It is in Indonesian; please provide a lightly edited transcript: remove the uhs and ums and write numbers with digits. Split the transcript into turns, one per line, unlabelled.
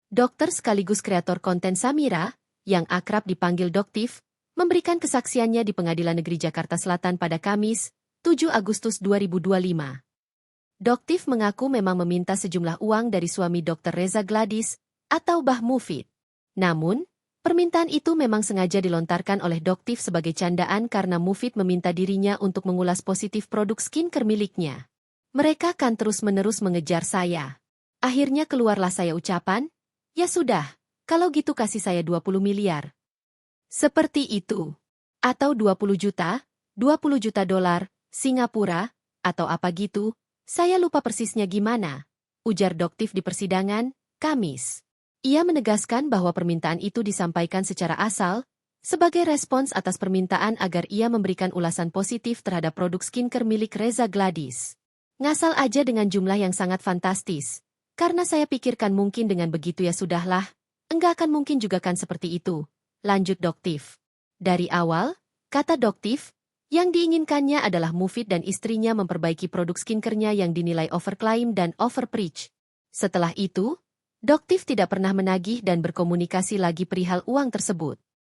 Dokter sekaligus kreator konten Samira, yang akrab dipanggil Doktif, memberikan kesaksiannya di Pengadilan Negeri Jakarta Selatan pada Kamis, 7 Agustus 2025. Doktif mengaku memang meminta sejumlah uang dari suami Dr. Reza Gladys, atau Bah Mufid. Namun, permintaan itu memang sengaja dilontarkan oleh Doktif sebagai candaan karena Mufid meminta dirinya untuk mengulas positif produk skincare miliknya. Mereka kan terus-menerus mengejar saya. Akhirnya keluarlah saya ucapan, ya sudah, kalau gitu kasih saya 20 miliar. Seperti itu. Atau 20 juta, 20 juta dolar, Singapura, atau apa gitu, saya lupa persisnya gimana, ujar Doktif di persidangan, Kamis. Ia menegaskan bahwa permintaan itu disampaikan secara asal, sebagai respons atas permintaan agar ia memberikan ulasan positif terhadap produk skincare milik Reza Gladys. Ngasal aja dengan jumlah yang sangat fantastis. Karena saya pikirkan mungkin dengan begitu ya sudahlah, enggak akan mungkin juga kan seperti itu, lanjut Doktif. Dari awal, kata Doktif, yang diinginkannya adalah Mufid dan istrinya memperbaiki produk skincare-nya yang dinilai overclaim dan overpreach. Setelah itu, Doktif tidak pernah menagih dan berkomunikasi lagi perihal uang tersebut.